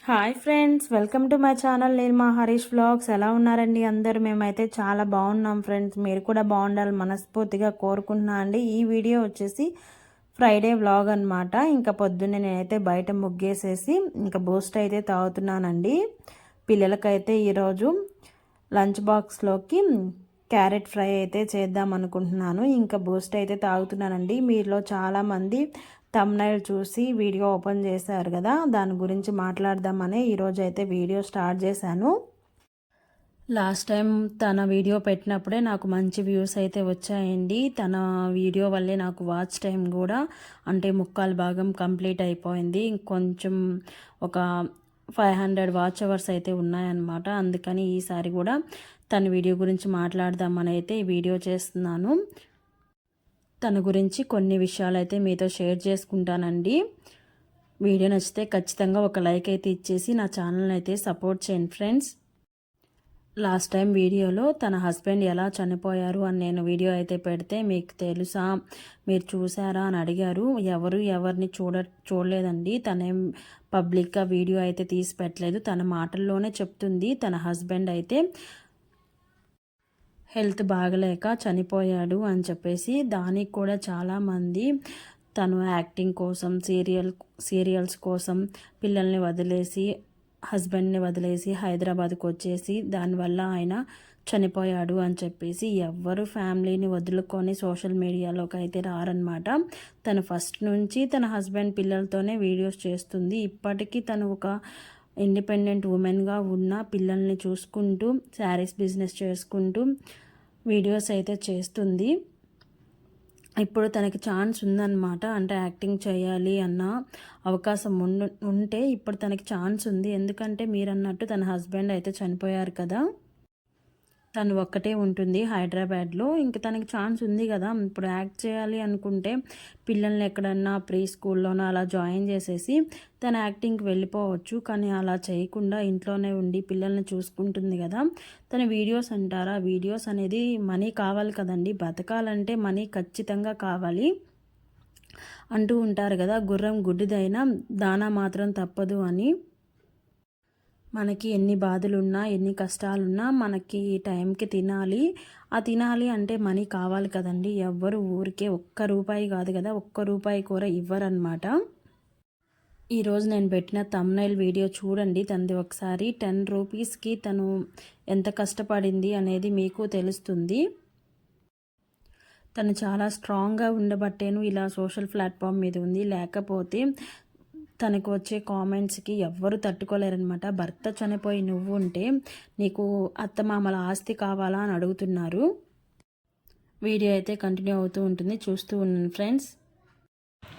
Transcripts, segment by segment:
Hi friends, welcome to my channel. నేను మా Harish vlogs. ఎలా ఉన్నారండి అందరూ? మేమైతే చాలా బాగున్నాం ఫ్రెండ్స్. మీరు కూడా బాగుండాలి మనస్ఫూర్తిగా కోరుకుంటున్నా అండి. ఈ వీడియో వచ్చేసి ఫ్రైడే వ్లాగ్ అనమాట. ఇంకా పొద్దున్నే నేనైతే బయట ముగ్గేసేసి ఇంకా బూస్ట్ అయితే తాగుతున్నానండి. పిల్లలకైతే ఈరోజు లంచ్ బాక్స్లోకి క్యారెట్ ఫ్రై అయితే చేద్దాం అనుకుంటున్నాను. ఇంకా బూస్ట్ అయితే తాగుతున్నానండి. మీలో చాలామంది థంబ్నైల్ చూసి వీడియో ఓపెన్ చేశారు కదా, దాని గురించి మాట్లాడదామని ఈరోజు అయితే వీడియో స్టార్ట్ చేశాను. లాస్ట్ టైం తన వీడియో పెట్టినప్పుడే నాకు మంచి వ్యూస్ అయితే వచ్చాయండి. తన వీడియో వల్లే నాకు వాచ్ టైం కూడా అంటే ముక్కాలు భాగం కంప్లీట్ అయిపోయింది. ఇంకొంచెం ఒక 500 వాచ్ అవర్స్ అయితే ఉన్నాయన్నమాట. అందుకని ఈసారి కూడా తన వీడియో గురించి మాట్లాడదామని అయితే ఈ వీడియో చేస్తున్నాను. తన గురించి కొన్ని విషయాలు అయితే మీతో షేర్ చేసుకుంటానండి. వీడియో నచ్చితే ఖచ్చితంగా ఒక లైక్ అయితే ఇచ్చేసి నా ఛానల్ని అయితే సపోర్ట్ చేయండి ఫ్రెండ్స్. లాస్ట్ టైం వీడియోలో తన హస్బెండ్ ఎలా చనిపోయారు అని నేను వీడియో అయితే పెడితే మీకు తెలుసా, మీరు చూసారా అని అడిగారు. ఎవరిని చూడలేదండి. తనేం పబ్లిక్గా వీడియో అయితే తీసి పెట్టలేదు. తన మాటల్లోనే చెప్తుంది తన హస్బెండ్ అయితే హెల్త్ బాగలేక చనిపోయాడు అని చెప్పేసి. దానికి కూడా చాలామంది తను యాక్టింగ్ కోసం సీరియల్స్ కోసం పిల్లల్ని వదిలేసి హస్బెండ్ని వదిలేసి హైదరాబాద్కి వచ్చేసి దానివల్ల ఆయన చనిపోయాడు అని చెప్పేసి ఎవ్వరు ఫ్యామిలీని వదులుకొని సోషల్ మీడియాలోకి అయితే రారనమాట. తను ఫస్ట్ నుంచి తన హస్బెండ్ పిల్లలతోనే వీడియోస్ చేస్తుంది. ఇప్పటికీ తను ఒక ఇండిపెండెంట్ ఉమెన్గా ఉన్న పిల్లల్ని చూసుకుంటూ శారీస్ బిజినెస్ చేసుకుంటూ వీడియోస్ అయితే చేస్తుంది. ఇప్పుడు తనకి ఛాన్స్ ఉందన్నమాట. అంటే యాక్టింగ్ చేయాలి అన్న అవకాశం ఉంటే ఇప్పుడు తనకి ఛాన్స్ ఉంది. ఎందుకంటే మీరు అన్నట్టు తన హస్బెండ్ అయితే చనిపోయారు కదా, తను ఒక్కటే ఉంటుంది హైదరాబాద్లో. ఇంక తనకి ఛాన్స్ ఉంది కదా, ఇప్పుడు యాక్ట్ చేయాలి అనుకుంటే పిల్లల్ని ఎక్కడన్నా ప్రీ స్కూల్లోనో అలా జాయిన్ చేసేసి తన యాక్టింగ్కి వెళ్ళిపోవచ్చు. కానీ అలా చేయకుండా ఇంట్లోనే ఉండి పిల్లల్ని చూసుకుంటుంది కదా. తన వీడియోస్ అంటారా, వీడియోస్ అనేది మనీ కావాలి కదండి. బతకాలంటే మనీ ఖచ్చితంగా కావాలి అంటూ ఉంటారు కదా, గుర్రం గుడ్డిదైనా దానా మాత్రం తప్పదు అని. మనకి ఎన్ని బాధలున్నా ఎన్ని కష్టాలున్నా మనకి టైంకి తినాలి. ఆ తినాలి అంటే మనీ కావాలి కదండి. ఎవ్వరు ఊరికే ఒక్క రూపాయి కాదు కదా, ఒక్క రూపాయి కూడా ఇవ్వరన్నమాట. ఈరోజు నేను పెట్టిన థంబ్నైల్ వీడియో చూడండి తనది ఒకసారి. 10 రూపీస్కి తను ఎంత కష్టపడింది అనేది మీకు తెలుస్తుంది. తను చాలా స్ట్రాంగ్గా ఉండబట్టేను ఇలా సోషల్ ప్లాట్ఫామ్ మీద ఉంది. లేకపోతే తనకు వచ్చే కామెంట్స్కి ఎవ్వరు తట్టుకోలేరనమాట. భర్త చనిపోయి నువ్వు ఉంటే నీకు అత్తమామల ఆస్తి కావాలా అని అడుగుతున్నారు. వీడియో అయితే కంటిన్యూ అవుతూ ఉంటుంది, చూస్తూ ఉన్నాను ఫ్రెండ్స్.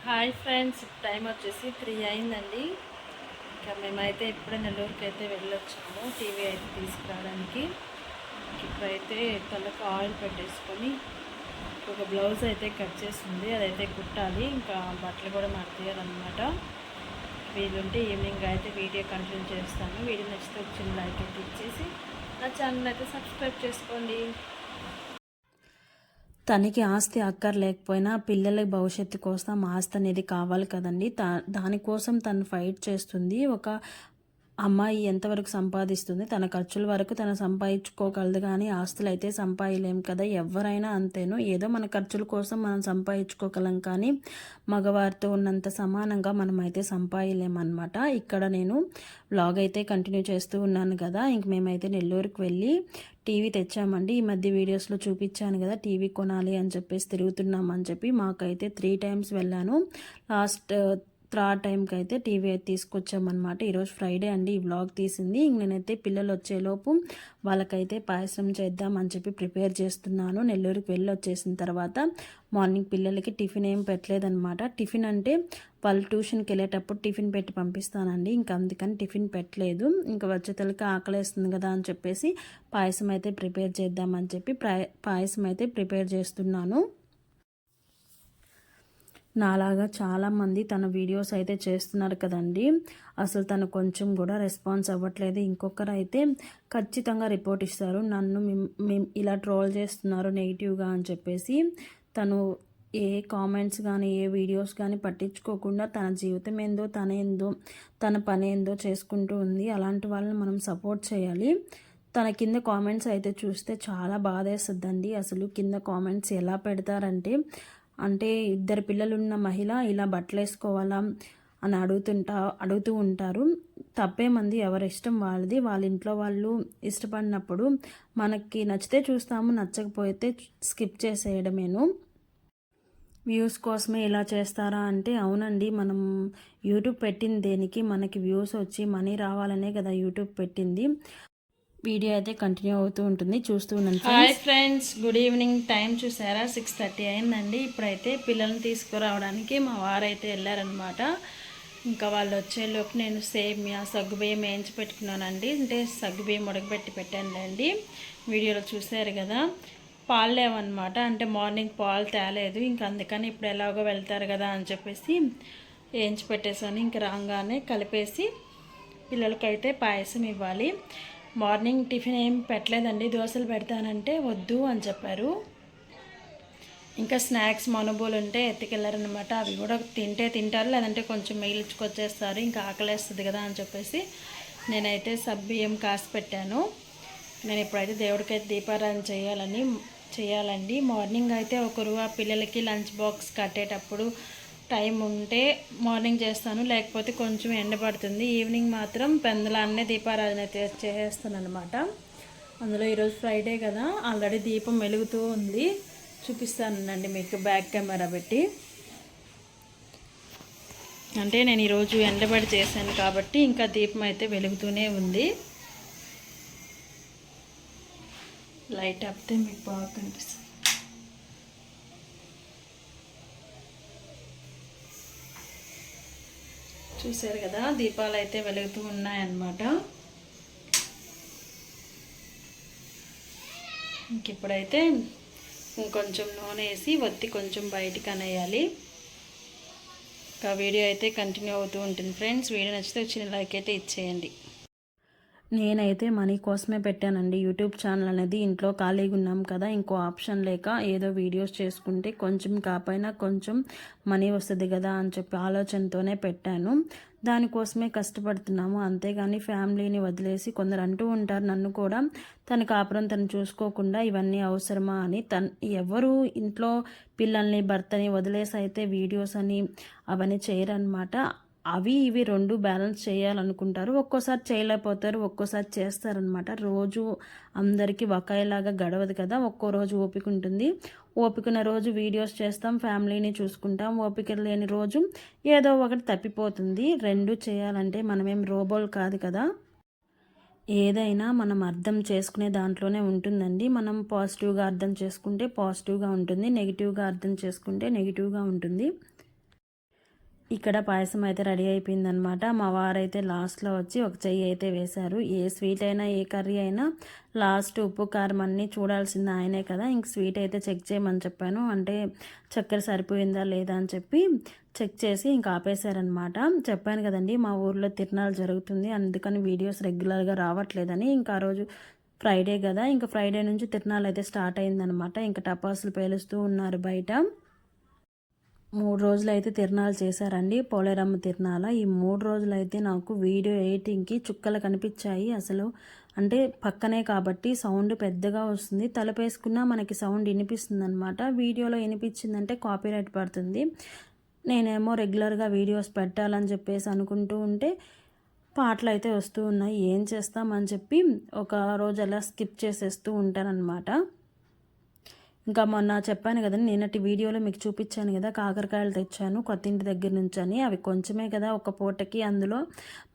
హాయ్ ఫ్రెండ్స్, టైం వచ్చేసి 3 అయిందండి. ఇంకా మేమైతే ఇప్పుడే నెల్లూరుకి అయితే వెళ్ళొచ్చాము టీవీ అయితే తీసుకురావడానికి. ఇప్పుడైతే తలకు ఆయిల్ పెట్టేసుకొని ఒక బ్లౌజ్ అయితే కట్ చేస్తుంది, అదైతే కుట్టాలి. ఇంకా బట్టలు కూడా మడతీయాలన్నమాట. వీలుంటే ఈవినింగ్ అయితే వీడియో కంటిన్యూ చేస్తాను. వీడియో నచ్చితే ఒక చిన్న లైక్ అయితే ఇచ్చేసి నా ఛానల్ అయితే సబ్స్క్రైబ్ చేసుకోండి. తనకి ఆస్తి అక్కర్లేకపోయినా పిల్లల భవిష్యత్తు కోసం ఆస్తి అనేది కావాలి కదండి. దానికోసం తను ఫైట్ చేస్తుంది. ఒక అమ్మాయి ఎంతవరకు సంపాదిస్తుంది, తన ఖర్చుల వరకు తను సంపాదించుకోగలదు, కానీ ఆస్తులు అయితే సంపాదించలేం కదా. ఎవరైనా అంతేను. ఏదో మన ఖర్చుల కోసం మనం సంపాదించుకోగలం, కానీ మగవారితో ఉన్నంత సమానంగా మనం అయితే సంపాదించలేమన్నమాట. ఇక్కడ నేను వ్లాగ్ అయితే కంటిన్యూ చేస్తూ ఉన్నాను కదా. ఇంక మేమైతే నెల్లూరుకి వెళ్ళి టీవీ తెచ్చామండి. ఈ మధ్య వీడియోస్లో చూపించాను కదా, టీవీ కొనాలి అని చెప్పేసి తిరుగుతున్నామని చెప్పి. మాకైతే 3 టైమ్స్ వెళ్ళాను. లాస్ట్ 3rd టైంకి అయితే టీవీ అయితే తీసుకొచ్చామన్నమాట. ఈరోజు ఫ్రైడే అండి ఈ వ్లాగ్ తీసింది. నేనైతే పిల్లలు వచ్చేలోపు వాళ్ళకైతే పాయసం చేద్దామని చెప్పి ప్రిపేర్ చేస్తున్నాను. నెల్లూరుకి వెళ్ళి వచ్చేసిన తర్వాత మార్నింగ్ పిల్లలకి టిఫిన్ ఏం పెట్టలేదన్నమాట. టిఫిన్ అంటే వాళ్ళు ట్యూషన్కి వెళ్ళేటప్పుడు టిఫిన్ పెట్టి పంపిస్తానండి. ఇంకా అందుకని టిఫిన్ పెట్టలేదు. ఇంకా వచ్చేతలకి ఆకలేస్తుంది కదా అని చెప్పేసి పాయసం అయితే ప్రిపేర్ చేద్దామని చెప్పి పాయసం అయితే ప్రిపేర్ చేస్తున్నాను. నాలాగా చాలామంది తన వీడియోస్ అయితే చేస్తున్నారు కదండి. అసలు తను కొంచెం కూడా రెస్పాన్స్ అవ్వట్లేదు. ఇంకొకరు అయితే ఖచ్చితంగా రిపోర్ట్ ఇస్తారు, నన్ను మేము ఇలా ట్రోల్ చేస్తున్నారు నెగిటివ్గా అని చెప్పేసి. తను ఏ కామెంట్స్ కానీ ఏ వీడియోస్ కానీ పట్టించుకోకుండా తన జీవితం ఏందో తన పని ఏందో చేసుకుంటూ ఉంది. అలాంటి వాళ్ళని మనం సపోర్ట్ చేయాలి. తన కింద కామెంట్స్ అయితే చూస్తే చాలా బాధేస్తుందండి. అసలు కింద కామెంట్స్ ఎలా పెడతారంటే అంటే ఇద్దరు పిల్లలున్న మహిళ ఇలా బట్టలు వేసుకోవాలా అని అడుగుతూ ఉంటారు. తప్పేమంది, ఎవరి ఇష్టం వాళ్ళది. వాళ్ళ ఇంట్లో వాళ్ళు ఇష్టపడినప్పుడు మనకి నచ్చితే చూస్తాము, నచ్చకపోతే స్కిప్ చేసేయడమేను. వ్యూస్ కోసమే ఇలా చేస్తారా అంటే అవునండి, మనం యూట్యూబ్ పెట్టింది దేనికి? మనకి వ్యూస్ వచ్చి మనీ రావాలనే కదా యూట్యూబ్ పెట్టింది. వీడియో అయితే కంటిన్యూ అవుతూ ఉంటుంది, చూస్తూ ఉండండి. Hi friends, good evening. Time చూసారా 6:30 అయిందండి. ఇప్పుడైతే పిల్లల్ని తీసుకురావడానికి మా వారైతే వెళ్ళారనమాట. ఇంకా వాళ్ళు వచ్చేలోపు నేను సేమియా సగ్గుబియ్యం వేయించి పెట్టుకున్నానండి. అంటే సగ్గుబియ్యం ఉడకబెట్టి పెట్టానులేండి, వీడియోలో చూసారు కదా. పాలు లేవన్నమాట, అంటే మార్నింగ్ పాలు తేలేదు. ఇంకా అందుకని ఇప్పుడు ఎలాగో వెళ్తారు కదా అని చెప్పేసి వేయించి పెట్టేసాను. ఇంక రాగానే కలిపేసి పిల్లలకైతే పాయసం ఇవ్వాలి. మార్నింగ్ టిఫిన్ ఏం పెట్టలేదండి, దోశలు పెడతానంటే వద్దు అని చెప్పారు. ఇంకా స్నాక్స్ మనబోలు ఉంటే ఎత్తుకెళ్ళారనమాట. అవి కూడా తింటే తింటారు, లేదంటే కొంచెం మిగిలించుకొచ్చేస్తారు. ఇంకా ఆకలేస్తుంది కదా అని చెప్పేసి నేనైతే సబ్బియ్యం కాసి పెట్టాను. నేను ఇప్పుడైతే దేవుడికైతే దీపారాధన చేయాలండి. మార్నింగ్ అయితే ఒకరు ఆ పిల్లలకి లంచ్ బాక్స్ కట్టేటప్పుడు టైం ఉంటే మార్నింగ్ చేస్తాను, లేకపోతే కొంచెం ఎండబడుతుంది. ఈవినింగ్ మాత్రం పెందలాన్నే దీపారాధన అయితే చేసేస్తాను అనమాట. అందులో ఈరోజు ఫ్రైడే కదా, ఆల్రెడీ దీపం వెలుగుతూ ఉంది. చూపిస్తానండి మీకు బ్యాక్ కెమెరా పెట్టి. అంటే నేను ఈరోజు ఎండబడి చేశాను కాబట్టి ఇంకా దీపం అయితే వెలుగుతూనే ఉంది. లైట్ ఆపితే మీకు బాగా కనిపిస్తుంది. చూసారు కదా, దీపాలు అయితే వెలుగుతూ ఉన్నాయన్నమాట. ఇంక ఇప్పుడైతే ఇంకొంచెం నూనె వేసి ఒత్తి కొంచెం బయటికి అనేయాలి. ఇంకా వీడియో అయితే కంటిన్యూ అవుతూ ఉంటుంది ఫ్రెండ్స్. వీడియో నచ్చితే వచ్చిన లైక్ అయితే ఇచ్చేయండి. నేనైతే మనీ కోసమే పెట్టానండి యూట్యూబ్ ఛానల్ అనేది. ఇంట్లో ఖాళీగా ఉన్నాం కదా, ఇంకో ఆప్షన్ లేక ఏదో వీడియోస్ చేసుకుంటే కొంచెం కాపైనా కొంచెం మనీ వస్తుంది కదా అని చెప్పి ఆలోచనతోనే పెట్టాను. దానికోసమే కష్టపడుతున్నాము, అంతేగాని ఫ్యామిలీని వదిలేసి కొందరు అంటూ ఉంటారు నన్ను కూడా, తన కాపురం తను చూసుకోకుండా ఇవన్నీ అవసరమా అని. ఎవరు ఇంట్లో పిల్లల్ని భర్తని వదిలేసి అయితే వీడియోస్ అని అవన్నీ చేయరనమాట. అవి ఇవి రెండు బ్యాలెన్స్ చేయాలనుకుంటారు, ఒక్కోసారి చేయలేకపోతారు, ఒక్కోసారి చేస్తారనమాట. రోజు అందరికీ ఒకేలాగా గడవదు కదా, ఒక్కో రోజు ఓపిక ఉంటుంది. ఓపికన రోజు వీడియోస్ చేస్తాం, ఫ్యామిలీని చూసుకుంటాం. ఓపిక లేని రోజు ఏదో ఒకటి తప్పిపోతుంది. రెండు చేయాలంటే మనమేం రోబోలు కాదు కదా. ఏదైనా మనం అర్థం చేసుకునే దాంట్లోనే ఉంటుందండి. మనం పాజిటివ్గా అర్థం చేసుకుంటే పాజిటివ్గా ఉంటుంది, నెగిటివ్గా అర్థం చేసుకుంటే నెగిటివ్గా ఉంటుంది. ఇక్కడ పాయసం అయితే రెడీ అయిపోయిందనమాట. మా వారైతే లాస్ట్లో వచ్చి ఒక చెయ్యి అయితే వేశారు. ఏ స్వీట్ అయినా ఏ కర్రీ అయినా లాస్ట్ ఉప్పు కారం అన్నీ చూడాల్సింది ఆయనే కదా. ఇంక స్వీట్ అయితే చెక్ చేయమని చెప్పాను, అంటే చక్కెర సరిపోయిందా లేదా అని చెప్పి చెక్ చేసి ఇంకా ఆపేశారనమాట. చెప్పాను కదండి మా ఊర్లో తిరునాళ్ళు జరుగుతుంది, అందుకని వీడియోస్ రెగ్యులర్గా రావట్లేదని. ఇంకా ఆ రోజు ఫ్రైడే కదా, ఇంకా ఫ్రైడే నుంచి తిరునాళ్ళు అయితే స్టార్ట్ అయిందనమాట. ఇంకా టపాసులు పేలుస్తూ ఉన్నారు బయట. 3 రోజులైతే తిరునాళ్ళు చేశారండి, పోలేరమ్మ తిరునాళ్ళ. ఈ 3 రోజులైతే నాకు వీడియో ఎడిటింగ్కి చుక్కలు కనిపించాయి అసలు. అంటే పక్కనే కాబట్టి సౌండ్ పెద్దగా వస్తుంది, తలుపేసుకున్నా మనకి సౌండ్ వినిపిస్తుంది అనమాట. వీడియోలో వినిపించిందంటే కాపీరైట్ పడుతుంది. నేనేమో రెగ్యులర్గా వీడియోస్ పెట్టాలని చెప్పేసి అనుకుంటూ ఉంటే పాటలు అయితే వస్తూ ఉన్నాయి. ఏం చేస్తామని చెప్పి ఒక రోజు అలా స్కిప్ చేసేస్తూ ఉంటానన్నమాట. ఇంకా మొన్న చెప్పాను కదండి, నిన్నటి వీడియోలో మీకు చూపించాను కదా, కాకరకాయలు తెచ్చాను కొత్తింటి దగ్గర నుంచి అని. అవి కొంచెమే కదా ఒక పూటకి, అందులో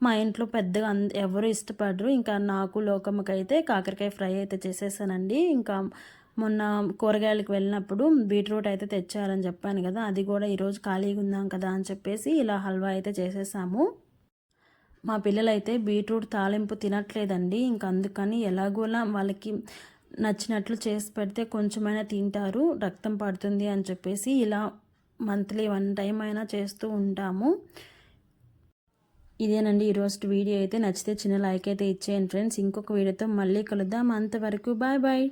మా ఇంట్లో పెద్దగా ఎవరు ఇష్టపడరు. ఇంకా నాకు లోకమ్మకైతే కాకరకాయ ఫ్రై అయితే చేసేసానండి. ఇంకా మొన్న కూరగాయలకు వెళ్ళినప్పుడు బీట్రూట్ అయితే తెచ్చారని చెప్పాను కదా, అది కూడా ఈరోజు ఖాళీగా ఉందాం కదా అని చెప్పేసి ఇలా హల్వా అయితే చేసేసాము. మా పిల్లలైతే బీట్రూట్ తాలింపు తినట్లేదండి, ఇంకా అందుకని ఎలాగోలా వాళ్ళకి నచ్చినట్లు చేసి పెడితే కొంచెమైనా తింటారు, రక్తం పడుతుంది అని చెప్పేసి ఇలా మంత్లీ 1 టైం అయినా చేస్తూ ఉంటాము. ఇదేనండి ఈరోజు వీడియో అయితే. నచ్చితే చిన్న లైక్ అయితే ఇచ్చేయండి ఫ్రెండ్స్. ఇంకొక వీడియోతో మళ్ళీ కలుద్దాం, అంతవరకు బాయ్ బాయ్.